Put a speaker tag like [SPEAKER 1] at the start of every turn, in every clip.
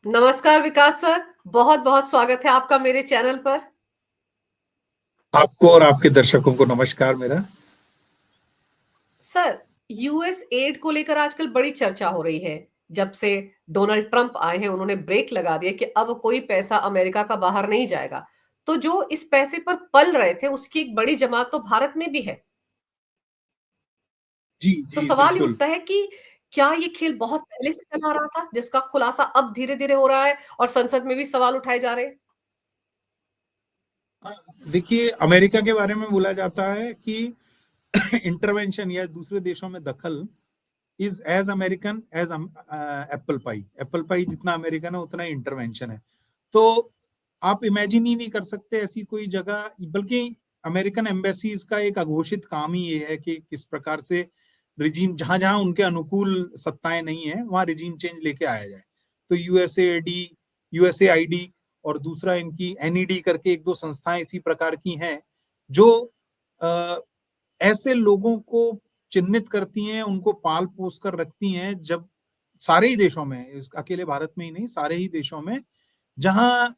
[SPEAKER 1] नमस्कार विकास सर, बहुत-बहुत स्वागत है आपका मेरे चैनल पर।
[SPEAKER 2] आपको और आपके दर्शकों को नमस्कार मेरा।
[SPEAKER 1] सर, यूएस एड को लेकर आजकल बड़ी चर्चा हो रही है। जब से डोनाल्ड ट्रंप आए हैं, उन्होंने ब्रेक लगा दिया कि अब कोई पैसा अमेरिका का बाहर नहीं जाएगा। तो जो इस पैसे पर पल रहे थे, उसकी एक बड़ी जमात तो भारत में भी है।
[SPEAKER 2] जी,
[SPEAKER 1] तो
[SPEAKER 2] जी,
[SPEAKER 1] सवाल ये
[SPEAKER 2] बिल्कुल।
[SPEAKER 1] उठता है कि क्या ये खेल बहुत पहले से चला आ रहा था, जिसका खुलासा अब धीरे-धीरे हो रहा है और संसद में भी सवाल उठाए जा रहे हैं?
[SPEAKER 2] देखिए, अमेरिका के बारे में बोला जाता है कि इंटरवेंशन या दूसरे देशों में दखल is as American as apple pie. Apple pie जितना अमेरिकन है उतना ही इंटरवेंशन है। तो आप इमेजिन ही नहीं कर सकते ऐसी कोई जगह, बल्कि अमेरिकन एम्बेसीज का एक अघोषित काम ही ये है कि किस प्रकार से रिजीम, जहां जहां उनके अनुकूल सत्ताएं नहीं है वहां रिजीम चेंज लेके आया जाए। तो यूएसएआईडी और दूसरा इनकी एनईडी करके एक दो संस्थाएं इसी प्रकार की हैं जो अ, ऐसे लोगों को चिन्हित करती हैं, उनको पाल पोस कर रखती हैं, जब सारे ही देशों में, अकेले भारत में ही नहीं, सारे ही देशों में जहां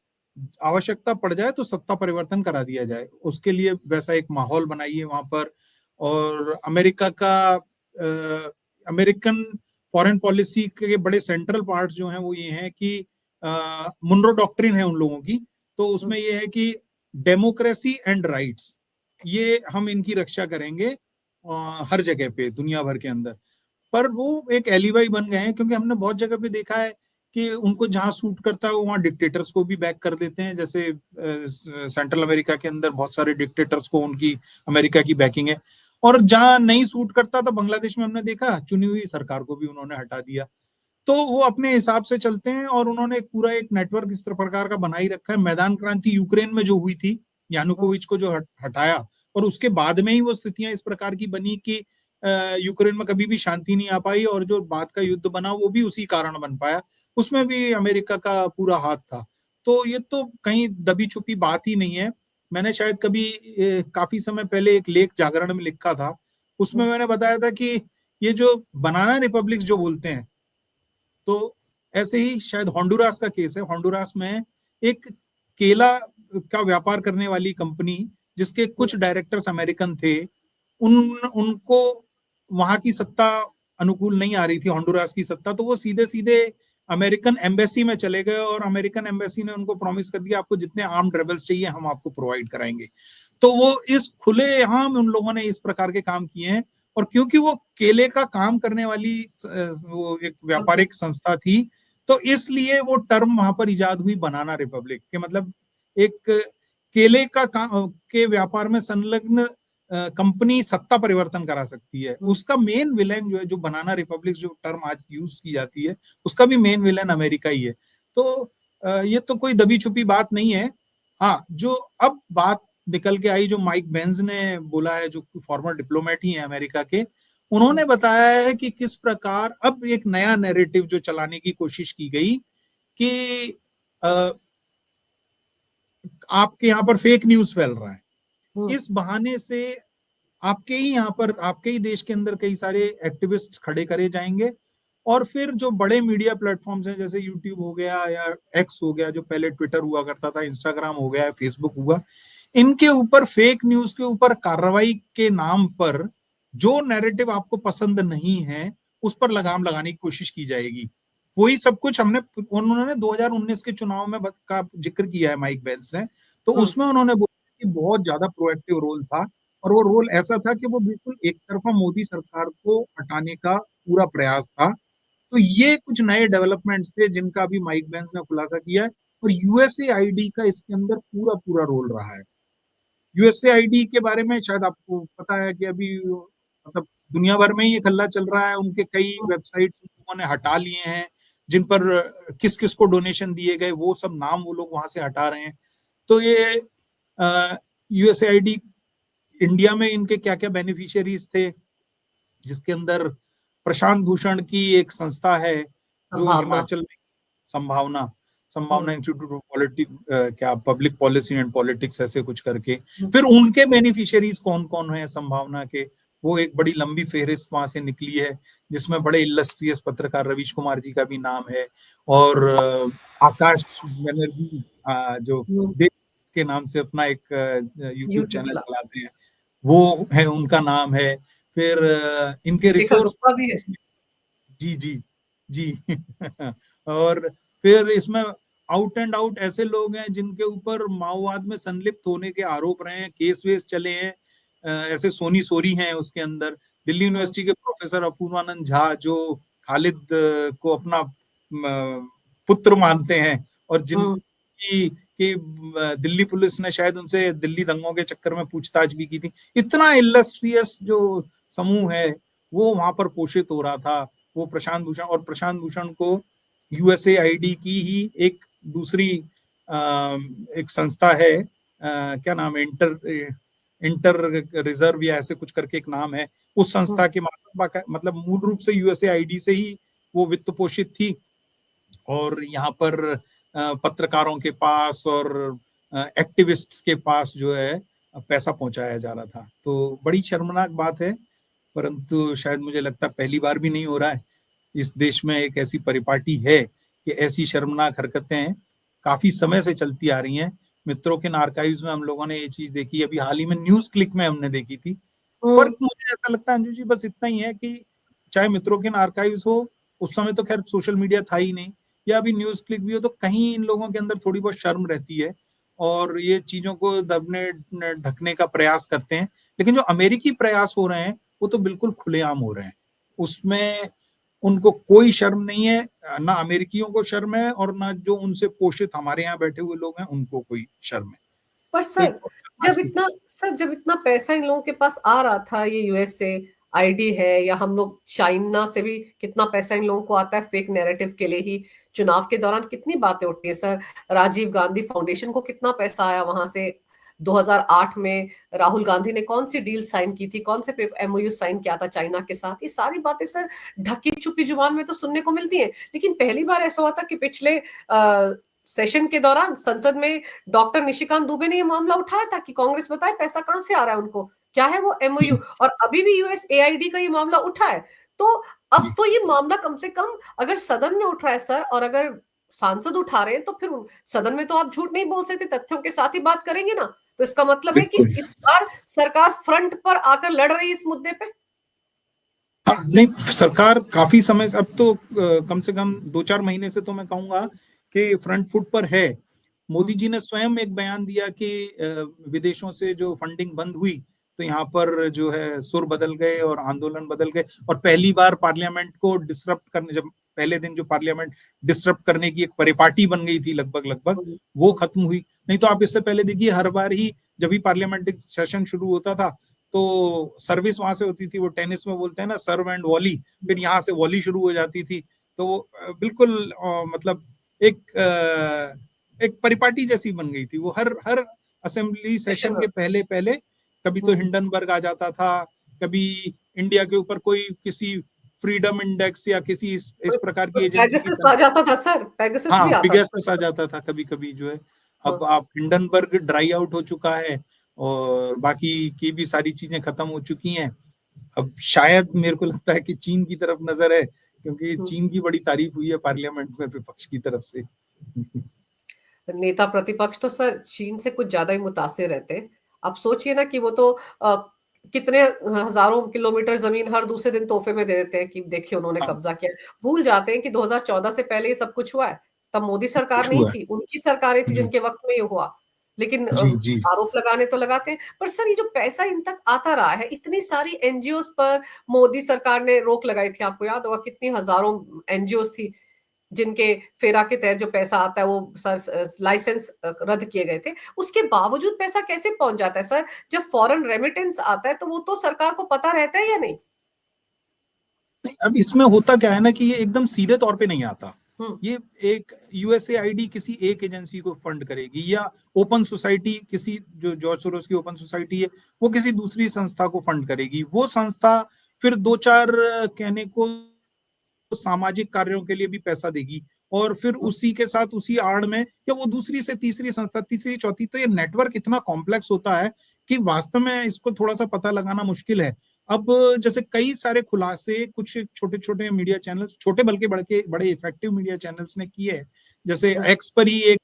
[SPEAKER 2] आवश्यकता पड़ जाए तो सत्ता परिवर्तन करा दिया जाए, उसके लिए वैसा एक माहौल बनाइए वहां पर। और अमेरिका का अमेरिकन फॉरेन पॉलिसी के बड़े सेंट्रल पार्ट जो हैं वो ये हैं कि मुनरो डॉक्ट्रिन है उन लोगों की। तो उसमें ये है कि डेमोक्रेसी एंड राइट्स, ये हम इनकी रक्षा करेंगे हर जगह पे दुनिया भर के अंदर। पर वो एक एलिबाई बन गए हैं, क्योंकि हमने बहुत जगह पे देखा है कि उनको जहां सूट करता है वो वहां डिक्टेटर्स को भी बैक कर देते हैं। जैसे सेंट्रल अमेरिका के अंदर बहुत सारे डिक्टेटर्स को उनकी अमेरिका की बैकिंग है। और जहां नहीं सूट करता तो बांग्लादेश में हमने देखा चुनी हुई सरकार को भी उन्होंने हटा दिया। तो वो अपने हिसाब से चलते हैं और उन्होंने एक पूरा एक नेटवर्क इस प्रकार का बना ही रखा है। मैदान क्रांति यूक्रेन में जो हुई थी, यानुकोविच को जो हटाया, और उसके बाद में ही वो स्थितियां इस प्रकार की बनी कि यूक्रेन में कभी भी शांति नहीं आ पाई, और जो बाद का युद्ध बना वो भी उसी कारण बन पाया। उसमें भी अमेरिका का पूरा हाथ था। तो ये तो कहीं दबी छुपी बात ही नहीं है। मैंने शायद कभी काफी समय पहले एक लेख जागरण में लिखा था, उसमें मैंने बताया था कि ये जो बनाना रिपब्लिक्स जो बोलते हैं, तो ऐसे ही शायद होंडुरास का केस है। होंडुरास में एक केला का व्यापार करने वाली कंपनी, जिसके कुछ डायरेक्टर्स अमेरिकन थे, उनको वहां की सत्ता अनुकूल नहीं आ रही थी, होंडुरास की सत्ता। तो वो सीधे सीधे अमेरिकन एम्बेसी में चले गए और अमेरिकन एम्बेसी ने उनको प्रॉमिस कर दिया, आपको जितने आर्म्ड रेबल्स चाहिए हम आपको प्रोवाइड कराएंगे। तो वो इस खुलेआम उन लोगों ने इस प्रकार के काम किए हैं। और क्योंकि वो केले का काम करने वाली वो एक व्यापारिक संस्था थी, तो इसलिए वो टर्म वहां पर इजाद हुई, बनाना रिपब्लिक के मतलब एक केले का काम के व्यापार में संलग्न कंपनी सत्ता परिवर्तन करा सकती है। उसका मेन विलेन जो है, जो बनाना रिपब्लिक जो टर्म आज यूज की जाती है, उसका भी मेन विलेन अमेरिका ही है। तो ये तो कोई दबी छुपी बात नहीं है। हाँ, जो अब बात निकल के आई, जो माइक बेंज ने बोला है, जो फॉर्मर डिप्लोमेट ही है अमेरिका के, उन्होंने बताया है कि किस प्रकार अब एक नया नैरेटिव जो चलाने की कोशिश की गई कि आपके यहाँ पर फेक न्यूज फैल रहा है। इस बहाने से आपके ही यहाँ पर, आपके ही देश के अंदर कई सारे एक्टिविस्ट खड़े करे जाएंगे, और फिर जो बड़े मीडिया प्लेटफॉर्म्स हैं, जैसे यूट्यूब हो गया या एक्स हो गया, जो पहले ट्विटर हुआ करता था, इंस्टाग्राम हो गया, फेसबुक हुआ, इनके ऊपर फेक न्यूज के ऊपर कार्रवाई के नाम पर जो नैरेटिव आपको पसंद नहीं है उस पर लगाम लगाने की कोशिश की जाएगी। वही सब कुछ उन्होंने 2019 के चुनाव में का जिक्र किया है माइक बेंस ने। तो उसमें उन्होंने बोला कि बहुत ज्यादा प्रोएक्टिव रोल था, और वो रोल ऐसा था कि वो बिल्कुल एक तरफा मोदी सरकार को हटाने का पूरा प्रयास था। तो ये कुछ नए डेवलपमेंट्स थे जिनका अभी माइक बेंस ने खुलासा किया है, और यूएसएआईडी का इसके अंदर पूरा पूरा रोल रहा है। यूएसएआईडी के बारे में शायद आपको पता है कि अभी मतलब दुनिया भर में ही ये हल्ला चल रहा है। उनके कई वेबसाइट उन्होंने हटा लिए हैं, जिन पर किस किस को डोनेशन दिए गए वो सब नाम वो लोग वहां से हटा रहे हैं। तो ये यूएसएआईडी, इंडिया में इनके क्या क्या बेनिफिशियरीज थे, जिसके अंदर प्रशांत भूषण की एक संस्था है जो हिमाचल में, संभावना संभावना इंस्टीट्यूट ऑफ पॉलिटिक्स, क्या पब्लिक पॉलिसी एंड पॉलिटिक्स ऐसे कुछ करके। फिर उनके बेनिफिशियरीज कौन कौन है संभावना के, वो एक बड़ी लंबी फेहरिस्त वहां से निकली है, जिसमें बड़े इलस्ट्रियस पत्रकार रवीश कुमार जी का भी नाम है, और आकाश बनर्जी, जो देश के नाम से अपना एक यूट्यूब
[SPEAKER 1] यूट्यूब
[SPEAKER 2] चैनल
[SPEAKER 1] चला।
[SPEAKER 2] चलाते हैं, वो है, उनका नाम है। फिर इनके
[SPEAKER 1] रेखा
[SPEAKER 2] रिसोर्स,
[SPEAKER 1] गुप्ता भी है।
[SPEAKER 2] जी जी जी और फिर इसमें आउट एंड आउट ऐसे लोग हैं जिनके ऊपर माओवाद में संलिप्त होने के आरोप रहे हैं, केस वेस चले हैं। ऐसे सोनी सोरी हैं उसके अंदर। दिल्ली
[SPEAKER 1] हम्म।
[SPEAKER 2] यूनिवर्सिटी के प्रोफेसर अपूर्वानंद झा, जो खालिद को अपना पुत्र मानते हैं, और
[SPEAKER 1] हम्म।
[SPEAKER 2] जिनकी कि दिल्ली पुलिस ने शायद उनसे दिल्ली दंगों के चक्कर में पूछताछ भी की थी। इतना इलस्ट्रियस जो समूह है वो वहां पर पोषित हो रहा था। वो प्रशांत भूषण, और प्रशांत भूषण को यूएसएआईडी की ही एक दूसरी एक संस्था है, क्या नाम है, इंटर इंटर रिजर्व या ऐसे कुछ करके एक नाम है, उस
[SPEAKER 1] हम्म।
[SPEAKER 2] संस्था के मार्फत, मतलब मूल रूप से यूएसएआईडी से ही वो वित्त पोषित थी। और यहाँ पर पत्रकारों के पास और एक्टिविस्ट्स के पास जो है पैसा पहुंचाया जा रहा था। तो बड़ी शर्मनाक बात है, परंतु शायद मुझे लगता है पहली बार भी नहीं हो रहा है। इस देश में एक ऐसी परिपाटी है कि ऐसी शर्मनाक हरकतें काफी समय से चलती आ रही हैं। मित्रों के आर्काइव्स में हम लोगों ने ये चीज देखी, अभी हाल ही में न्यूज क्लिक में हमने देखी थी। फर्क मुझे ऐसा लगता है अंजू जी बस इतना ही है कि चाहे मित्रों के आर्काइव्स हो, उस समय तो खैर सोशल मीडिया था ही नहीं, या अभी न्यूज क्लिक भी हो, तो कहीं इन लोगों के अंदर थोड़ी बहुत शर्म रहती है और ये चीजों को दबने ढकने का प्रयास करते हैं। लेकिन जो अमेरिकी प्रयास हो रहे हैं वो तो बिल्कुल खुलेआम हो रहे हैं, उसमें उनको कोई शर्म नहीं है। ना अमेरिकियों को शर्म है, और ना जो उनसे पोषित हमारे यहाँ बैठे हुए लोग हैं उनको कोई शर्म है।
[SPEAKER 1] पर
[SPEAKER 2] तो एक
[SPEAKER 1] सर, जब इतना पैसा इन लोगों के पास आ रहा था, ये यूएसए आईडी है, या हम लोग चाइना से भी कितना पैसा इन लोगों को आता है फेक नैरेटिव के लिए ही। चुनाव के दौरान कितनी बातें उठती है सर। राजीव गांधी फाउंडेशन को कितना पैसा आया वहां से। 2008 में राहुल गांधी ने कौन सी डील साइन की थी, कौन से एमओयू साइन किया था चाइना के साथ। ये सारी बातें सर ढकी छुपी जुबान में तो सुनने को मिलती हैं, लेकिन पहली बार ऐसा हुआ था कि पिछले सेशन के दौरान संसद में डॉक्टर निशिकांत दुबे ने यह मामला उठाया था कि कांग्रेस बताए पैसा कहां से आ रहा है उनको, क्या है वो एमओयू। और अभी भी यूएसएआईडी का ये मामला उठा है। तो अब तो ये मामला कम से कम अगर सदन में उठ रहा है सर, और अगर सांसद उठा रहे हैं, तो फिर सदन में तो आप झूठ नहीं बोल सकते, तथ्यों के साथ ही बात करेंगे ना। तो इसका मतलब है कि
[SPEAKER 2] बिल्कुल।
[SPEAKER 1] इस बार सरकार फ्रंट पर आकर लड़ रही है इस मुद्दे पे।
[SPEAKER 2] हाँ, नहीं, सरकार काफी समय से, अब तो कम से कम 2-4 महीने से तो मैं कहूंगा कि फ्रंट फुट पर है। मोदी जी ने स्वयं एक बयान दिया कि विदेशों से जो फंडिंग बंद हुई तो यहाँ पर जो है सुर बदल गए और आंदोलन बदल गए, और पहली बार पार्लियामेंट को डिसरप्ट करने, जब पहले दिन जो पार्लियामेंट डिसरप्ट करने की एक परिपाटी बन गई थी लगभग लगभग, वो खत्म हुई। नहीं तो आप इससे पहले देखिए, हर बार ही जब भी पार्लियामेंट्री सेशन शुरू होता था तो सर्विस वहां से होती थी, वो टेनिस में बोलते हैं ना, सर्व एंड वॉली, फिर यहाँ से वॉली शुरू हो जाती थी। तो वो बिल्कुल मतलब एक परिपाटी जैसी बन गई थी। वो हर हर असेंबली सेशन के पहले पहले कभी तो हिंडनबर्ग आ जाता था, कभी इंडिया के ऊपर कोई किसी फ्रीडम इंडेक्स या किसी इस प्रकार की एजेंसी की
[SPEAKER 1] पेगासस आ जाता था सर, पेगासस
[SPEAKER 2] हाँ,
[SPEAKER 1] भी आता
[SPEAKER 2] पिगेसस आ
[SPEAKER 1] था।
[SPEAKER 2] जाता था कभी कभी जो है।
[SPEAKER 1] हाँ।
[SPEAKER 2] अब आप हिंडनबर्ग ड्राई आउट हो चुका है और बाकी की भी सारी चीजें खत्म हो चुकी हैं। अब शायद मेरे को लगता है कि चीन की तरफ नजर है, क्योंकि चीन की बड़ी तारीफ हुई है पार्लियामेंट में विपक्ष की तरफ से।
[SPEAKER 1] नेता प्रतिपक्ष तो सर चीन से कुछ ज्यादा ही मुतासिर रहते हैं। आप सोचिए ना कि वो तो कितने हजारों किलोमीटर जमीन हर दूसरे दिन तोहफे में दे देते हैं कि देखिए उन्होंने
[SPEAKER 2] हाँ,
[SPEAKER 1] कब्जा किया। भूल जाते हैं कि 2014 से पहले ये सब कुछ हुआ है। तब मोदी सरकार
[SPEAKER 2] कुछ
[SPEAKER 1] नहीं
[SPEAKER 2] हुआ है।
[SPEAKER 1] थी, उनकी सरकारें थी
[SPEAKER 2] जी
[SPEAKER 1] जिनके वक्त में ये हुआ। लेकिन
[SPEAKER 2] जी जी
[SPEAKER 1] आरोप लगाने तो लगाते हैं, पर सर ये जो पैसा इन तक आता रहा है, इतनी सारी एनजीओ पर मोदी सरकार ने रोक लगाई थी। आपको याद होगा कितनी हजारों एनजीओ थी जिनके फेरा के तहत जो पैसा आता है वो सर लाइसेंस रद्द किए गए थे। उसके बावजूद पैसा कैसे पहुंच जाता है सर? जब फॉरेन रेमिटेंस आता है तो वो तो सरकार को पता रहता है या नहीं?
[SPEAKER 2] नहीं, अब इसमें होता क्या है ना कि ये एकदम सीधे तौर पे नहीं आता।
[SPEAKER 1] हम्म।
[SPEAKER 2] ये एक यूएसएआईडी किसी एक एजेंसी को फंड करेगी, या ओपन सोसाइटी किसी, जो जॉर्ज सोरोस की ओपन सोसाइटी है, वो किसी दूसरी संस्था को फंड करेगी। वो संस्था फिर दो चार कहने को सामाजिक कार्यों के लिए भी पैसा देगी, और फिर
[SPEAKER 1] हम्म।
[SPEAKER 2] उसी के साथ उसी आड़ में या वो दूसरी से तीसरी संस्था, तीसरी चौथी, तो ये नेटवर्क इतना कॉम्प्लेक्स होता है कि वास्तव में इसको थोड़ा सा पता लगाना मुश्किल है। अब जैसे कई सारे खुलासे कुछ छोटे छोटे मीडिया चैनल्स, छोटे बल्कि बड़े बड़े इफेक्टिव मीडिया चैनल्स ने किए हैं। जैसे
[SPEAKER 1] हम्म,
[SPEAKER 2] एक्स पर ही एक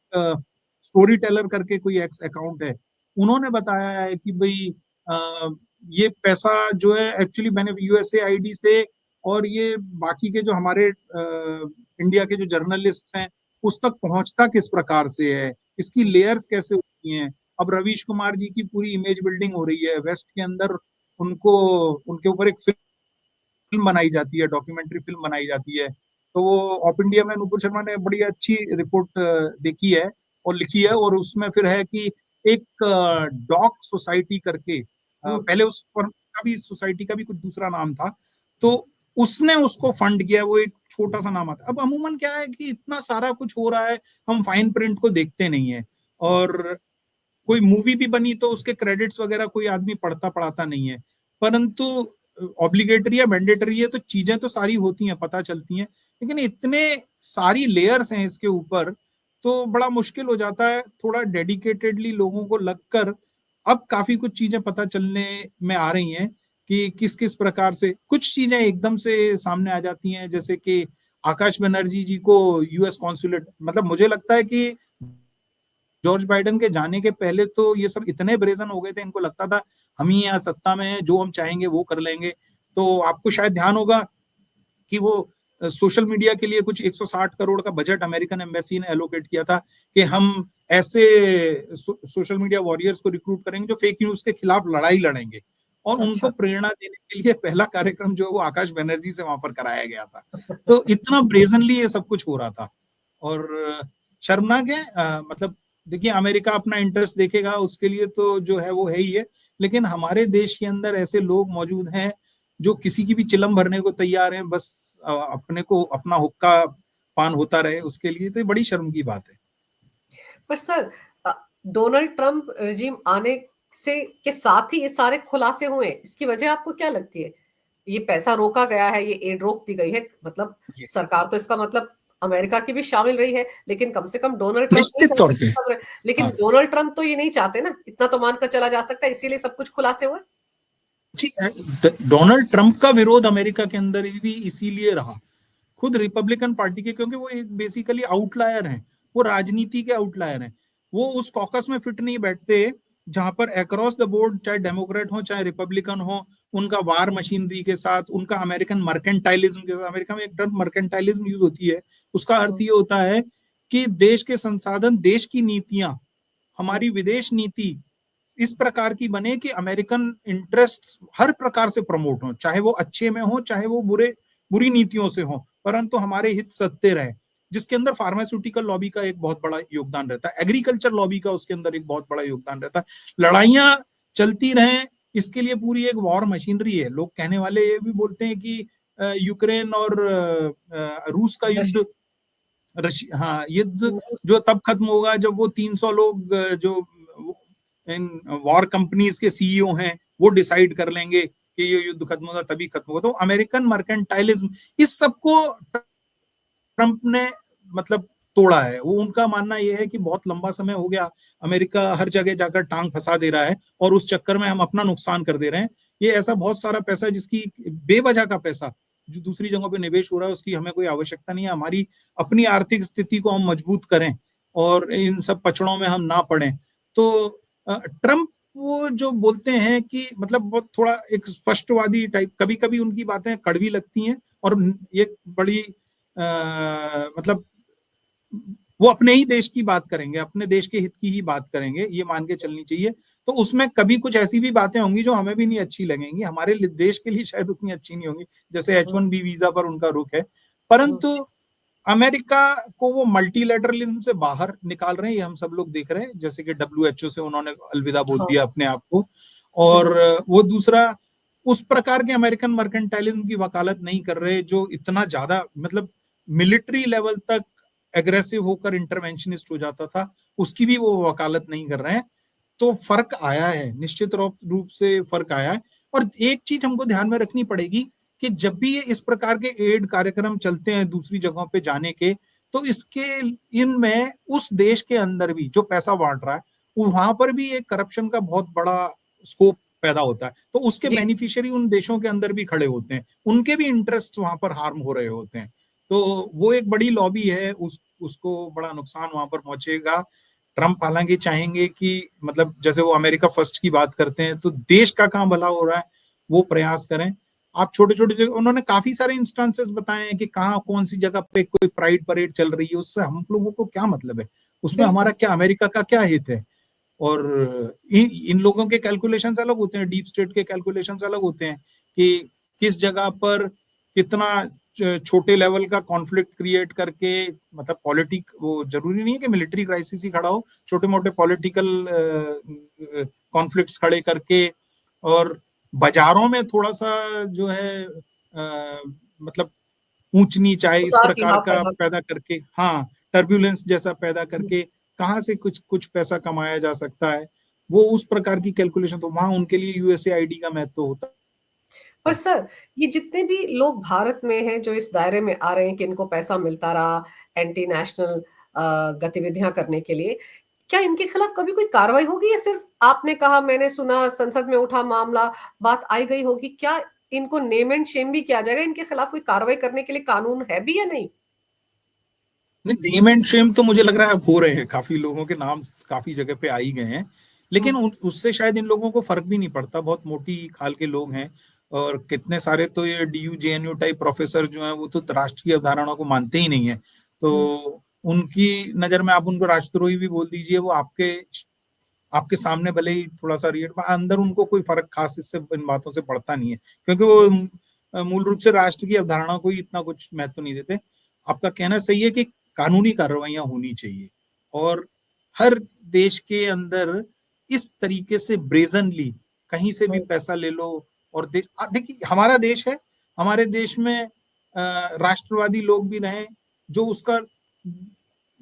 [SPEAKER 2] स्टोरी टेलर करके कोई एक्स अकाउंट है, उन्होंने बताया है कि भाई ये पैसा जो है एक्चुअली मैंने यूएसए आईडी से और ये बाकी के जो हमारे इंडिया के जो जर्नलिस्ट हैं उस तक पहुंचता किस प्रकार से है, इसकी लेयर्स कैसे होती हैं। अब रवीश कुमार जी की पूरी इमेज बिल्डिंग हो रही है वेस्ट के अंदर, उनको उनके ऊपर एक फिल्म बनाई जाती है, डॉक्यूमेंट्री फिल्म बनाई जाती है। तो वो ऑफ इंडिया में नुपुर शर्मा ने बड़ी अच्छी रिपोर्ट देखी है और लिखी है, और उसमें फिर है कि एक डॉग सोसाइटी करके
[SPEAKER 1] हम्म,
[SPEAKER 2] पहले उस पर का भी सोसाइटी का भी कुछ दूसरा नाम था, तो उसने उसको फंड किया, वो एक छोटा सा नाम आता। अब अमूमन क्या है कि इतना सारा कुछ हो रहा है, हम फाइन प्रिंट को देखते नहीं है, और कोई मूवी भी बनी तो उसके क्रेडिट्स वगैरह कोई आदमी पढ़ता पढ़ाता नहीं है। परंतु ऑब्लिगेटरी या मैंडेटरी है तो चीजें तो सारी होती हैं, पता चलती हैं, लेकिन इतने सारी लेयर्स हैं इसके ऊपर, तो बड़ा मुश्किल हो जाता है थोड़ा डेडिकेटेडली लोगों को लगकर। अब काफी कुछ चीजें पता चलने में आ रही हैं कि किस किस प्रकार से कुछ चीजें एकदम से सामने आ जाती हैं, जैसे कि आकाश बनर्जी जी को यूएस कॉन्सुलेट, मतलब मुझे लगता है कि जॉर्ज बाइडेन के जाने के पहले तो ये सब इतने ब्रेजन हो गए थे, इनको लगता था हम ही यहाँ सत्ता में हैं, जो हम चाहेंगे वो कर लेंगे। तो आपको शायद ध्यान होगा कि वो सोशल मीडिया के लिए कुछ 160 करोड़ का बजट अमेरिकन एम्बेसी ने एलोकेट किया था कि हम ऐसे सोशल मीडिया वॉरियर्स को रिक्रूट करेंगे जो फेक न्यूज के खिलाफ लड़ाई लड़ेंगे, और उनको
[SPEAKER 1] अच्छा।
[SPEAKER 2] प्रेरणा देने के लिए पहला कार्यक्रम जो है वो आकाश बनर्जी से वहां पर कराया गया था। तो इतना ब्रेजनली ये सब कुछ हो रहा था, और शर्मनाक है। मतलब देखिए, अमेरिका अपना इंटरेस्ट देखेगा उसके लिए तो जो है वो है ही है, लेकिन हमारे देश के अंदर ऐसे लोग मौजूद हैं जो किसी की भी चिलम भरने को तैयार हैं, बस अपने को अपना हुक्का पान होता रहे उसके लिए, तो बड़ी शर्म की बात है।
[SPEAKER 1] पर सर, डोनाल्ड ट्रंप रिजीम आने से के साथ ही ये सारे खुलासे हुए, इसकी वजह आपको क्या लगती है? ये पैसा रोका गया है, ये एड रोक दी गई है, मतलब
[SPEAKER 2] जी,
[SPEAKER 1] सरकार तो इसका मतलब अमेरिका की भी शामिल रही है, लेकिन कम से कम डोनाल्ड ट्रंप नहीं
[SPEAKER 2] निश्चित तौर पे।
[SPEAKER 1] चाहते। लेकिन
[SPEAKER 2] हाँ
[SPEAKER 1] डोनाल्ड ट्रंप तो ये नहीं चाहते ना, इतना तो मानकर चला जा सकता है, इसीलिए सब कुछ खुलासे हुए।
[SPEAKER 2] जी, डोनाल्ड ट्रंप का विरोध अमेरिका के अंदर भी इसीलिए रहा, खुद रिपब्लिकन पार्टी के, क्योंकि वो एक बेसिकली आउटलायर हैं, वो राजनीति के आउटलायर हैं। वो उस कॉकस में फिट नहीं बैठते जहां पर अक्रॉस द बोर्ड, चाहे डेमोक्रेट हो चाहे रिपब्लिकन हो, उनका वार मशीनरी के साथ, उनका अमेरिकन मर्केंटाइलिज्म के साथ। अमेरिका में एक टर्म मर्केंटाइलिज्म यूज होती है, उसका अर्थ
[SPEAKER 1] हम्म,
[SPEAKER 2] ये होता है कि देश के संसाधन, देश की नीतियां,
[SPEAKER 1] हम्म,
[SPEAKER 2] हमारी विदेश नीति इस प्रकार की बने कि अमेरिकन इंटरेस्ट हर प्रकार से प्रमोट हो, चाहे वो अच्छे में हो चाहे वो बुरी नीतियों से हो, परंतु हमारे हित सत्य रहे। जिसके अंदर फार्मास्यूटिकल लॉबी का एक बहुत बड़ा योगदान रहता है, एग्रीकल्चर लॉबी का उसके अंदर एक बहुत बड़ा योगदान रहता है। लड़ाइयां चलती रहें, इसके लिए पूरी एक वॉर मशीनरी है। लोग कहने वाले ये भी बोलते हैं कि यूक्रेन और रूस का युद्ध, हाँ, युद्ध
[SPEAKER 1] रूस-
[SPEAKER 2] जो तब खत्म होगा जब वो 300 लोग जो इन वॉर कंपनीज के सीईओ हैं वो डिसाइड कर लेंगे कि ये युद्ध खत्म होगा, तभी खत्म होगा। तो अमेरिकन मर्केंटाइलिज्म, इस सबको ट्रंप ने मतलब तोड़ा है। वो उनका मानना यह है कि बहुत लंबा समय हो गया, अमेरिका हर जगह जाकर टांग फंसा दे रहा है और उस चक्कर में हम अपना नुकसान कर दे रहे हैं। ये ऐसा बहुत सारा पैसा जिसकी बेवजह का पैसा जो दूसरी जगहों पे निवेश हो रहा है, उसकी हमें कोई आवश्यकता नहीं है। हमारी अपनी आर्थिक स्थिति को हम मजबूत करें और इन सब पचड़ों में हम ना पड़े। तो ट्रंप वो जो बोलते हैं कि मतलब बहुत थोड़ा एक स्पष्टवादी टाइप, कभी कभी उनकी बातें कड़वी लगती हैं, और ये बड़ी मतलब वो अपने ही देश की बात करेंगे, अपने देश के हित की ही बात करेंगे, ये मान के चलनी चाहिए। तो उसमें कभी कुछ ऐसी भी बातें होंगी जो हमें भी नहीं अच्छी लगेंगी, हमारे देश के लिए शायद उतनी अच्छी नहीं होंगी, जैसे H1B वीजा पर उनका रुख है।
[SPEAKER 1] हम्म,
[SPEAKER 2] परंतु अमेरिका को वो मल्टीलैटरलिज्म से बाहर निकाल रहे हैं, ये हम सब लोग देख रहे हैं। जैसे कि WHO से उन्होंने अलविदा बोल
[SPEAKER 1] हाँ,
[SPEAKER 2] दिया अपने आप को, और
[SPEAKER 1] हम्म,
[SPEAKER 2] वो दूसरा उस प्रकार के अमेरिकन मर्केंटाइलिज्म की वकालत नहीं कर रहे जो इतना ज्यादा मतलब मिलिट्री लेवल तक एग्रेसिव होकर इंटरवेंशनिस्ट हो जाता था, उसकी भी वो वकालत नहीं कर रहे हैं। तो फर्क आया है, निश्चित रूप से फर्क आया है। और एक चीज हमको ध्यान में रखनी पड़ेगी कि जब भी ये इस प्रकार के एड कार्यक्रम चलते हैं दूसरी जगहों पे जाने के, तो इसके इनमें उस देश के अंदर भी जो पैसा बांट रहा है वहां पर भी एक करप्शन का बहुत बड़ा स्कोप पैदा होता है, तो उसके
[SPEAKER 1] जी।
[SPEAKER 2] बेनिफिशियरी उन देशों के अंदर भी खड़े होते हैं, उनके भी इंटरेस्ट वहां पर हार्म हो रहे होते हैं। तो वो एक बड़ी लॉबी है, उसको बड़ा नुकसान वहां पर पहुंचेगा। ट्रम्प हालांकि चाहेंगे कि मतलब जैसे वो अमेरिका फर्स्ट की बात करते हैं, तो देश का कहाँ भला हो रहा है वो प्रयास करें। आप छोटे छोटे जगह, उन्होंने काफी सारे इंस्टांसेस बताए हैं कि कहाँ कौन सी जगह पे कोई प्राइड परेड चल रही है, उससे हम लोगों को क्या मतलब है, उसमें हमारा
[SPEAKER 1] बिल्कुल।
[SPEAKER 2] क्या, अमेरिका का क्या हित है। और इन लोगों के कैलकुलेशंस अलग होते हैं, डीप स्टेट के कैलकुलेशंस अलग होते हैं कि किस जगह पर कितना छोटे लेवल का कॉन्फ्लिक्ट क्रिएट करके, मतलब पॉलिटिक, वो जरूरी नहीं है कि मिलिट्री क्राइसिस ही खड़ा हो, छोटे मोटे पॉलिटिकल कॉन्फ्लिक्ट्स खड़े करके, और बाजारों में थोड़ा सा जो है मतलब ऊंच नीच आए इस
[SPEAKER 1] उतार
[SPEAKER 2] प्रकार
[SPEAKER 1] चढ़ाव
[SPEAKER 2] का
[SPEAKER 1] पैदा
[SPEAKER 2] पैदा करके, हाँ, टर्बुलेंस जैसा पैदा करके कहाँ से कुछ कुछ पैसा कमाया जा सकता है, वो उस प्रकार की कैलकुलेशन, तो वहां उनके लिए यूएसएआईडी का महत्व होता
[SPEAKER 1] पर
[SPEAKER 2] है।
[SPEAKER 1] सर, ये जितने भी लोग भारत में हैं जो इस दायरे में आ रहे हैं कि इनको पैसा मिलता रहा एंटी नेशनल गतिविधियां करने के लिए, क्या इनके खिलाफ कभी कोई कार्रवाई होगी या सिर्फ आपने कहा मैंने सुना संसद में उठा मामला, बात आई गई होगी? क्या इनको नेम एंड शेम भी किया जाएगा? इनके खिलाफ कोई कार्रवाई करने के लिए कानून है भी या नहीं?
[SPEAKER 2] नहीं, नेम एंड शेम तो मुझे लग रहा है अब हो रहे हैं, काफी लोगों के नाम काफी जगह पे आ ही गए हैं, लेकिन उससे शायद इन लोगों को फर्क भी नहीं पड़ता, बहुत मोटी खाल के लोग हैं। और कितने सारे तो ये डीयू जेएनयू टाइप प्रोफेसर जो हैं वो तो राष्ट्रीय अवधारणा को मानते ही नहीं है, तो
[SPEAKER 1] हम्म।
[SPEAKER 2] उनकी नजर में आप उनको राष्ट्रद्रोही भी बोल दीजिए, वो आपके आपके सामने भले ही थोड़ा सा रिएट, अंदर उनको कोई फर्क खास इससे इन बातों से पड़ता नहीं है, क्योंकि वो मूल रूप से राष्ट्र की अवधारणा को ही इतना कुछ महत्व नहीं देते। आपका कहना सही है कि कानूनी कार्रवाइयां होनी चाहिए, और हर देश के अंदर इस तरीके से ब्रेजनली कहीं से भी
[SPEAKER 1] हम्म।
[SPEAKER 2] पैसा ले लो, और देखिए हमारा देश है, हमारे देश में राष्ट्रवादी लोग भी रहे, जो उसका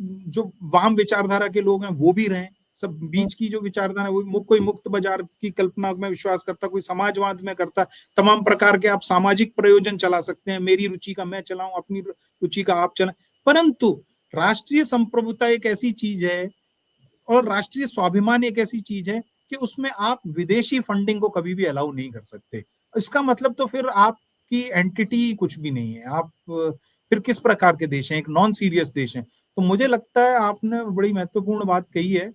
[SPEAKER 2] जो वाम विचारधारा के लोग हैं वो भी रहे, सब
[SPEAKER 1] हम्म।
[SPEAKER 2] बीच की जो विचारधारा है, वो कोई मुक्त बाजार की कल्पना में विश्वास करता, कोई समाजवाद में करता, तमाम प्रकार के आप सामाजिक प्रयोजन चला सकते हैं, मेरी रुचि का मैं चलाऊं, अपनी रुचि का आप चलाएं, परंतु राष्ट्रीय संप्रभुता एक ऐसी चीज है, और राष्ट्रीय स्वाभिमान एक ऐसी चीज है कि उसमें आप विदेशी फंडिंग को कभी भी अलाउ नहीं कर सकते। इसका मतलब तो फिर आपकी एंटिटी कुछ भी नहीं है, आप फिर किस प्रकार के देश हैं, एक नॉन सीरियस देश है। तो मुझे लगता है आपने बड़ी महत्वपूर्ण बात कही है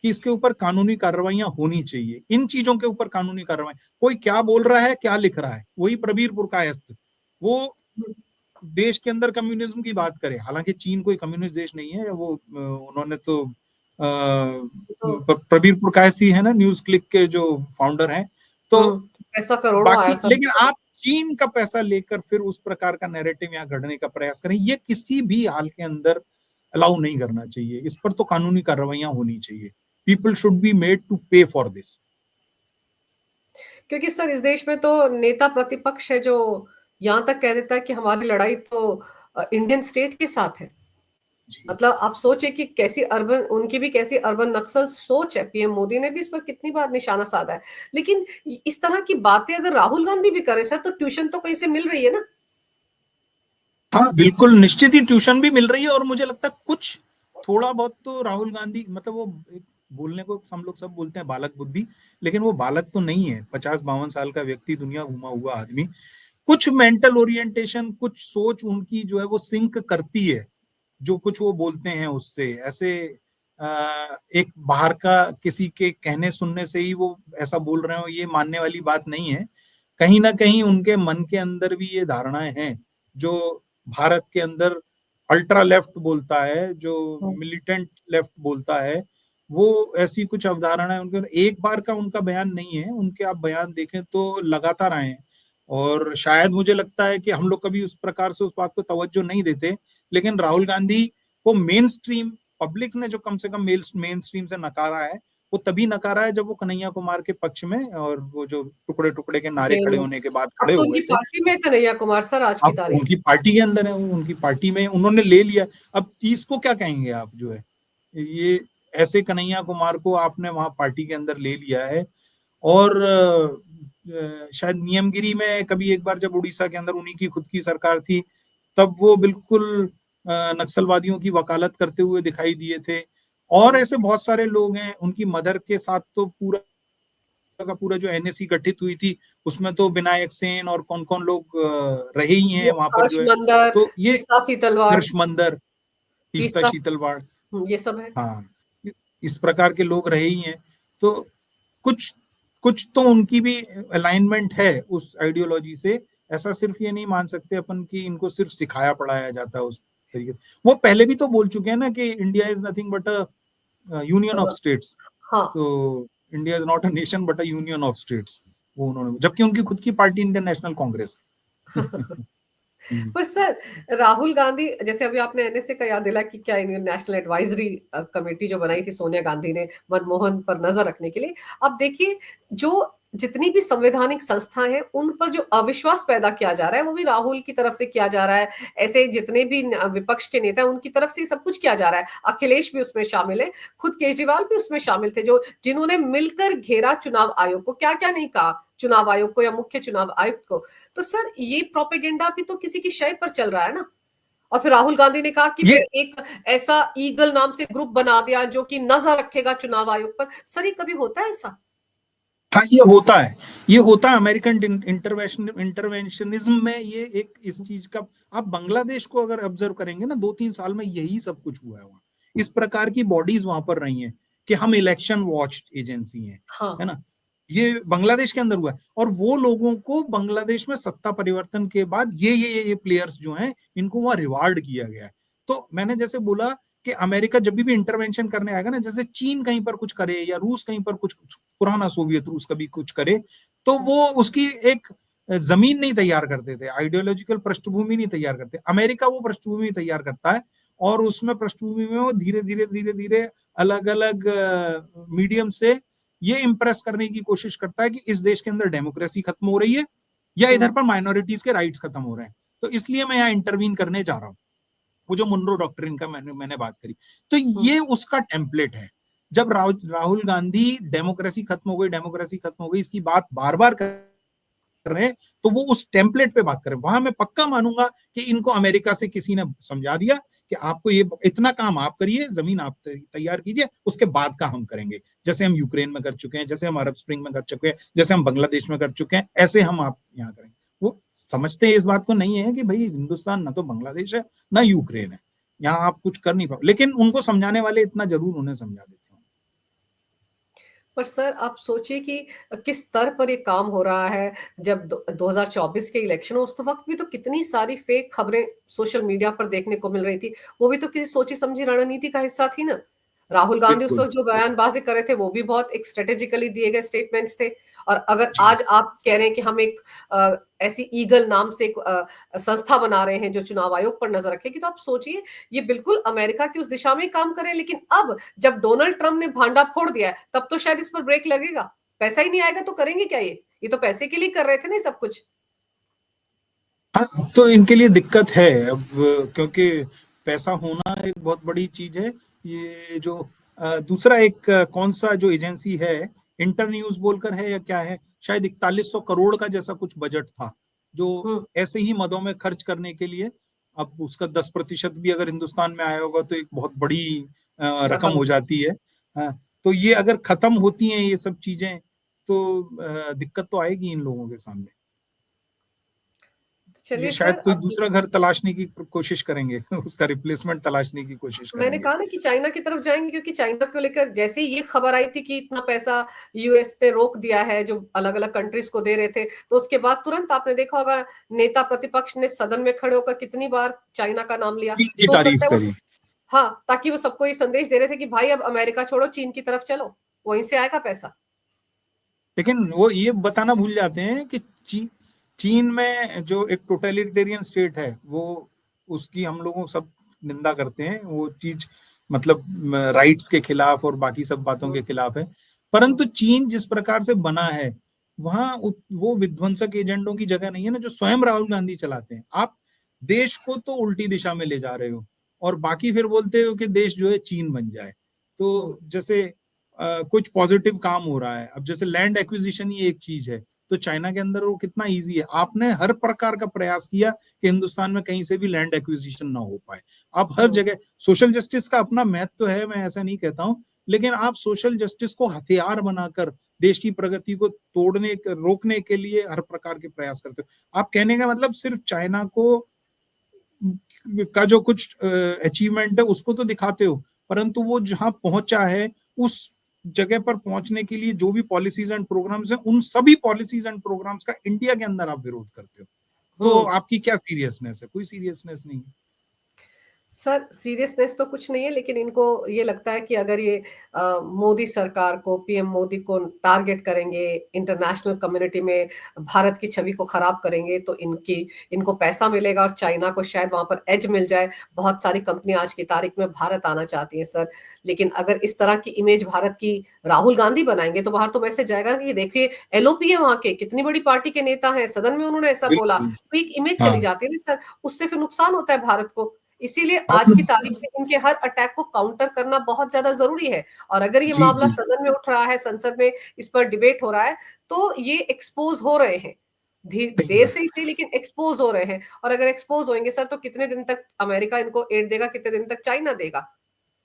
[SPEAKER 2] कि इसके ऊपर कानूनी कार्रवाइयां होनी चाहिए, इन चीजों के ऊपर कानूनी कार्रवाई, कोई क्या बोल रहा है क्या लिख रहा है, वही प्रबीर पुरकायस्थ, वो
[SPEAKER 1] हम्म।
[SPEAKER 2] देश के अंदर कम्युनिज्म की बात करें, हालांकि चीन कोई कम्युनिस्ट देश नहीं है, वो उन्होंने तो
[SPEAKER 1] तो
[SPEAKER 2] प्रबीर पुरकायस्थ है ना, न्यूज क्लिक के जो फाउंडर हैं, तो
[SPEAKER 1] पैसा करोड़ों आया
[SPEAKER 2] बाकी,
[SPEAKER 1] सब।
[SPEAKER 2] लेकिन आप चीन का पैसा लेकर फिर उस प्रकार का नैरेटिव यहाँ गढ़ने का प्रयास करें, ये किसी भी हाल के अंदर अलाउ नहीं करना चाहिए, इस पर तो कानूनी कार्रवाइयां होनी चाहिए। People should be made to pay for this.
[SPEAKER 1] क्योंकि सर इस देश में तो नेता प्रतिपक्ष है जो यहाँ तक कह देता है कि हमारी लड़ाई तो इंडियन स्टेट के साथ है।
[SPEAKER 2] जी
[SPEAKER 1] मतलब आप सोचे कि कैसी अर्बन उनकी भी कैसी अर्बन नक्सल सोच है। पीएम मोदी ने भी इस पर कितनी बार निशाना साधा है। लेकिन इस तरह की बातें अगर राहुल गांधी भी करे सर, तो ट्यूशन तो कहीं से मिल रही है ना।
[SPEAKER 2] हाँ, बिल्कुल निश्चित ही ट्यूशन भी मिल रही है, और मुझे लगता है कुछ थोड़ा बहुत तो राहुल गांधी, मतलब वो एक बोलने को हम लोग सब बोलते हैं बालक बुद्धि, लेकिन वो बालक तो नहीं है, 50-52 साल का व्यक्ति, दुनिया घुमा हुआ आदमी, कुछ मेंटल ओरिएंटेशन, कुछ सोच उनकी जो है वो सिंक करती है, जो कुछ वो बोलते हैं उससे ऐसे, एक बाहर का किसी के कहने सुनने से ही वो ऐसा बोल रहे हो, ये मानने वाली बात नहीं है। कहीं ना कहीं उनके मन के अंदर भी ये धारणाएं हैं, जो भारत के अंदर अल्ट्रा लेफ्ट बोलता है, जो
[SPEAKER 1] हम्म।
[SPEAKER 2] मिलिटेंट लेफ्ट बोलता है, वो ऐसी कुछ अवधारणाएं उनके, एक बार का उनका बयान नहीं है, उनके आप बयान देखें तो लगातार आए हैं, और शायद मुझे लगता है कि हम लोग कभी उस प्रकार से उस बात को तवज्जो नहीं देते, लेकिन राहुल गांधी को मेन स्ट्रीम पब्लिक ने जो कम से कम मेन स्ट्रीम से नकारा है, वो तभी नकारा है जब वो कन्हैया कुमार के पक्ष में, और वो जो टुकड़े टुकड़े के नारे खड़े होने के बाद
[SPEAKER 1] अब
[SPEAKER 2] खड़े
[SPEAKER 1] तो
[SPEAKER 2] हुए
[SPEAKER 1] उनकी
[SPEAKER 2] थे।
[SPEAKER 1] पार्टी में कन्हैया कुमार सर आज की
[SPEAKER 2] अब
[SPEAKER 1] तारीख।
[SPEAKER 2] उनकी पार्टी के अंदर है, वो उनकी पार्टी में उन्होंने ले लिया, अब इसको क्या कहेंगे आप, जो है ये ऐसे कन्हैया कुमार को आपने वहां पार्टी के अंदर ले लिया है। और शायद नियमगिरी में कभी एक बार जब उड़ीसा के अंदर उन्हीं की खुद की सरकार थी, तब वो बिल्कुल नक्सलवादियों की वकालत करते हुए दिखाई दिए थे, और ऐसे बहुत सारे लोग हैं, उनकी मदर के साथ तो पूरा का पूरा जो एनएसी गठित हुई थी, उसमें तो विनायक सेन और कौन कौन लोग रहे ही हैं
[SPEAKER 1] वो
[SPEAKER 2] वहां पर
[SPEAKER 1] हर्ष
[SPEAKER 2] जो है।
[SPEAKER 1] मंदर,
[SPEAKER 2] तो ये
[SPEAKER 1] तीस्ता सीतलवाड़,
[SPEAKER 2] हर्ष मंदर, तीस्ता
[SPEAKER 1] तीस्ता,
[SPEAKER 2] शीतलवाड़,
[SPEAKER 1] ये सब है।
[SPEAKER 2] हाँ, इस प्रकार के लोग रहे ही हैं। तो कुछ कुछ तो उनकी भी अलाइनमेंट है उस आइडियोलॉजी से। ऐसा सिर्फ ये नहीं मान सकते अपन कि इनको सिर्फ सिखाया पढ़ाया जाता है उस तरीके। वो पहले भी तो बोल चुके हैं ना कि India is nothing but a union of states.
[SPEAKER 1] हाँ।
[SPEAKER 2] तो India is not a nation but a union of states, वो उन्होंने, जबकि उनकी खुद की पार्टी इंडियन नेशनल कांग्रेस है।
[SPEAKER 1] पर सर, राहुल गांधी, जैसे अभी आपने एनएसए का याद दिला कि क्या इंडियन नेशनल एडवाइजरी कमेटी जो बनाई थी सोनिया गांधी ने मनमोहन पर नजर रखने के लिए, अब देखिए जो जितनी भी संवैधानिक संस्थाएं हैं उन पर जो अविश्वास पैदा किया जा रहा है वो भी राहुल की तरफ से किया जा रहा है। ऐसे जितने भी विपक्ष के नेता हैं उनकी तरफ से सब कुछ किया जा रहा है। अखिलेश भी उसमें शामिल है, खुद केजरीवाल भी उसमें शामिल थे, जो जिन्होंने मिलकर घेरा चुनाव आयोग को, क्या क्या नहीं कहा चुनाव आयोग को या मुख्य चुनाव आयुक्त को। तो सर ये प्रोपेगेंडा भी तो किसी की शय पर चल रहा है ना। और फिर राहुल गांधी ने कहा कि
[SPEAKER 2] ये
[SPEAKER 1] मैं एक ऐसा ईगल नाम से ग्रुप बना दिया जो कि नजर रखेगा चुनाव आयोग पर। सर ये कभी होता है ऐसा?
[SPEAKER 2] हाँ, ये होता है, ये होता है अमेरिकन इंटरवेंशनिज्म में। ये एक इस चीज का, आप बांग्लादेश को अगर ऑब्जर्व करेंगे ना, 2-3 साल में यही सब कुछ हुआ है वहां। इस प्रकार की बॉडीज वहां पर रही हैं कि हम इलेक्शन वॉच एजेंसी हैं,
[SPEAKER 1] हाँ।
[SPEAKER 2] है ना। ये बांग्लादेश के अंदर हुआ है, और वो लोगों को बांग्लादेश में सत्ता परिवर्तन के बाद ये प्लेयर्स जो हैं इनको वहां रिवार्ड किया गया है। तो मैंने जैसे बोला कि अमेरिका जब भी इंटरवेंशन करने आएगा ना, जैसे चीन कहीं पर कुछ करे या रूस कहीं पर कुछ, पुराना सोवियत रूस कभी कुछ करे, तो वो उसकी एक जमीन नहीं तैयार करते थे, आइडियोलॉजिकल पृष्ठभूमि नहीं तैयार करते। अमेरिका वो पृष्ठभूमि तैयार करता है, और उसमें पृष्ठभूमि में वो धीरे धीरे धीरे धीरे अलग अलग मीडियम से ये इंप्रेस करने की कोशिश करता है कि इस देश के अंदर डेमोक्रेसी खत्म हो रही है या इधर पर माइनॉरिटीज के राइट्स खत्म हो रहे हैं, तो इसलिए मैं यहाँ इंटरवीन करने जा रहा हूँ। वो जो मुनरो डॉक्ट्रिन का मैंने बात करी, तो ये उसका टेम्पलेट है। जब राहुल गांधी डेमोक्रेसी खत्म हो गई, डेमोक्रेसी खत्म हो गई, इसकी बात बार बार कर रहे हैं, तो वो उस टेम्पलेट पे बात कर रहे हैं। वहां मैं पक्का मानूंगा कि इनको अमेरिका से किसी ने समझा दिया कि आपको ये इतना काम आप करिए, जमीन आप तैयार कीजिए, उसके बाद का हम करेंगे। जैसे हम यूक्रेन में कर चुके हैं, जैसे हम अरब स्प्रिंग में कर चुके हैं, जैसे हम बांग्लादेश में कर चुके हैं, ऐसे हम आप यहाँ करेंगे। वो समझते हैं इस बात को नहीं है कि भाई हिंदुस्तान ना तो बांग्लादेश है ना यूक्रेन है, यहाँ आप कुछ कर नहीं पाओ, लेकिन उनको समझाने वाले इतना जरूर उन्हें समझा देते हैं।
[SPEAKER 1] पर सर आप सोचिए कि किस स्तर पर ये काम हो रहा है। जब 2024 के इलेक्शन, उस वक्त भी तो कितनी सारी फेक खबरें सोशल मीडिया पर देखने को मिल रही थी। वो भी तो किसी सोची समझी रणनीति का हिस्सा थी ना। राहुल गांधी उस
[SPEAKER 2] बिल्कुल।
[SPEAKER 1] वक्त जो बयानबाजी कर रहे थे वो भी बहुत एक स्ट्रेटेजिकली दिए गए स्टेटमेंट्स थे। और अगर आज आप कह रहे हैं कि हम एक ऐसी ईगल नाम से एक संस्था बना रहे हैं जो चुनाव आयोग पर नजर रखेगी, तो आप सोचिए ये बिल्कुल अमेरिका की उस दिशा में काम करे। लेकिन अब जब डोनाल्ड ट्रंप ने भांडा फोड़ दिया है तब तो शायद इस पर ब्रेक लगेगा। पैसा ही नहीं आएगा तो करेंगे क्या? ये तो पैसे के लिए कर रहे थे ना सब कुछ।
[SPEAKER 2] हाँ, तो इनके लिए दिक्कत है अब, क्योंकि पैसा होना एक बहुत बड़ी चीज है। ये जो दूसरा एक कौन सा जो एजेंसी है, इंटर न्यूज बोलकर है या क्या है, शायद 4100 करोड़ का जैसा कुछ बजट था, जो
[SPEAKER 1] हम्म।
[SPEAKER 2] ऐसे ही मदों में खर्च करने के लिए। अब उसका 10% भी अगर हिंदुस्तान में आया होगा तो एक बहुत बड़ी रकम
[SPEAKER 1] रकम।
[SPEAKER 2] हो जाती है। हाँ, तो ये अगर खत्म होती हैं ये सब चीजें, तो दिक्कत तो आएगी इन लोगों के सामने। ये
[SPEAKER 1] चलिए
[SPEAKER 2] शायद
[SPEAKER 1] सर,
[SPEAKER 2] कोई
[SPEAKER 1] अब
[SPEAKER 2] दूसरा घर तलाशने की कोशिश करेंगे, उसका रिप्लेसमेंट तलाशने की कोशिश
[SPEAKER 1] मैंने
[SPEAKER 2] करेंगे।
[SPEAKER 1] कहा ना कि चाइना की तरफ जाएंगे, क्योंकि चाइना को लेकर जैसे ही ये खबर आई थी कि इतना पैसा यूएस ने रोक दिया है जो अलग अलग कंट्रीज को दे रहे थे, तो उसके बाद तुरंत आपने देखा होगा नेता प्रतिपक्ष ने सदन में खड़े होकर कितनी बार चाइना का नाम लिया।
[SPEAKER 2] चीन की
[SPEAKER 1] तो हो सकता
[SPEAKER 2] तारीफ
[SPEAKER 1] है वो,
[SPEAKER 2] करी।
[SPEAKER 1] हाँ, ताकि वो सबको ये संदेश दे रहे थे कि भाई अब अमेरिका छोड़ो, चीन की तरफ चलो, वहीं से आएगा पैसा।
[SPEAKER 2] लेकिन वो ये बताना भूल जाते हैं कि चीन में जो एक टोटलिटेरियन स्टेट है, वो उसकी हम लोगों सब निंदा करते हैं, वो चीज मतलब राइट्स के खिलाफ और बाकी सब बातों
[SPEAKER 1] हम्म।
[SPEAKER 2] के खिलाफ है।
[SPEAKER 1] हम्म।
[SPEAKER 2] परंतु चीन जिस प्रकार से बना है, वहां वो विध्वंसक एजेंडों की जगह नहीं है ना, जो स्वयं राहुल गांधी चलाते हैं। आप देश को तो उल्टी दिशा में ले जा रहे हो, और बाकी फिर बोलते हो कि देश जो है चीन बन जाए।
[SPEAKER 1] हम्म।
[SPEAKER 2] तो जैसे कुछ पॉजिटिव काम हो रहा है, अब जैसे लैंड एक्विजिशन ही एक चीज है, तो चाइना के अंदर वो कितना इजी है। आपने हर प्रकार का प्रयास किया कि हिंदुस्तान में कहीं से भी लैंड एक्विजिशन ना हो पाए। आप हर
[SPEAKER 1] हम्म।
[SPEAKER 2] जगह, सोशल जस्टिस का अपना महत्व तो है, मैं ऐसा नहीं कहता हूं, लेकिन आप सोशल जस्टिस को हथियार बनाकर देश की प्रगति को रोकने के लिए हर प्रकार के प्रयास करते हो। आप कहने का मतलब सिर्फ चाइना को का जो कुछ अचीवमेंट है उसको तो दिखाते हो, परंतु वो जहाँ पहुंचा है उस जगह पर पहुंचने के लिए जो भी पॉलिसीज एंड प्रोग्राम्स हैं, उन सभी पॉलिसीज एंड प्रोग्राम्स का इंडिया के अंदर आप विरोध करते हो। तो
[SPEAKER 1] हम्म।
[SPEAKER 2] आपकी क्या सीरियसनेस है? कोई सीरियसनेस नहीं है।
[SPEAKER 1] सर सीरियसनेस तो कुछ नहीं है, लेकिन इनको ये लगता है कि अगर ये मोदी सरकार को, पीएम मोदी को टारगेट करेंगे, इंटरनेशनल कम्युनिटी में भारत की छवि को खराब करेंगे, तो इनको पैसा मिलेगा और चाइना को शायद वहां पर एज मिल जाए। बहुत सारी कंपनियां आज की तारीख में भारत आना चाहती हैं सर, लेकिन अगर इस तरह की इमेज भारत की राहुल गांधी बनाएंगे तो बाहर तो मैसेज जाएगा कि देखिए एलओपी है, वहां के कितनी बड़ी पार्टी के नेता हैं, सदन में उन्होंने ऐसा बोला,
[SPEAKER 2] बिल्कुल।
[SPEAKER 1] तो एक इमेज चली
[SPEAKER 2] हाँ।
[SPEAKER 1] जाती है ना सर, उससे फिर नुकसान होता है भारत को। इसीलिए आज की तारीख
[SPEAKER 2] अब
[SPEAKER 1] में इनके हर अटैक को काउंटर करना बहुत ज्यादा जरूरी है। और अगर ये
[SPEAKER 2] जी,
[SPEAKER 1] मामला
[SPEAKER 2] जी।
[SPEAKER 1] सदन में उठ रहा है, संसद में इस पर डिबेट हो रहा है, तो ये एक्सपोज हो रहे हैं, देर से इसलिए, लेकिन एक्सपोज हो रहे हैं। और अगर एक्सपोज होंगे सर, तो कितने दिन तक अमेरिका इनको एड देगा, कितने दिन तक चाइना देगा,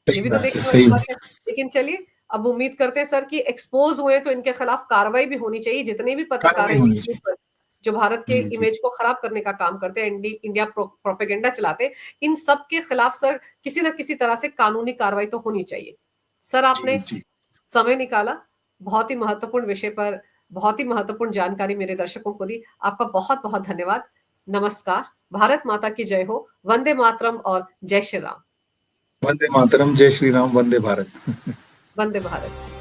[SPEAKER 1] ये
[SPEAKER 2] सही
[SPEAKER 1] भी तो
[SPEAKER 2] बात है,
[SPEAKER 1] देखने वाली
[SPEAKER 2] सही
[SPEAKER 1] बात
[SPEAKER 2] बात।
[SPEAKER 1] है। लेकिन चलिए, अब उम्मीद करते हैं सर कि एक्सपोज हुए तो इनके खिलाफ कार्रवाई भी होनी चाहिए, जितने भी पत्रकार
[SPEAKER 2] कार्रवाई
[SPEAKER 1] हैं
[SPEAKER 2] होनी
[SPEAKER 1] यूट्यूब
[SPEAKER 2] चाहिए।
[SPEAKER 1] पर जो भारत के
[SPEAKER 2] जी, जी।
[SPEAKER 1] इमेज को खराब करने का काम करते हैं, इंडिया प्रोपेगेंडा चलाते हैं, इन सब के खिलाफ सर किसी ना किसी तरह से कानूनी कार्रवाई तो होनी चाहिए। सर
[SPEAKER 2] जी,
[SPEAKER 1] आपने
[SPEAKER 2] जी।
[SPEAKER 1] समय निकाला, बहुत ही महत्वपूर्ण विषय पर बहुत ही महत्वपूर्ण जानकारी मेरे दर्शकों को दी। आपका बहुत बहुत धन्यवाद। नमस्कार। भारत माता की जय हो। वंदे मातरम और जय श्री राम।
[SPEAKER 2] वंदे मातरम, जय श्री राम, वंदे भारत।
[SPEAKER 1] वंदे भारत।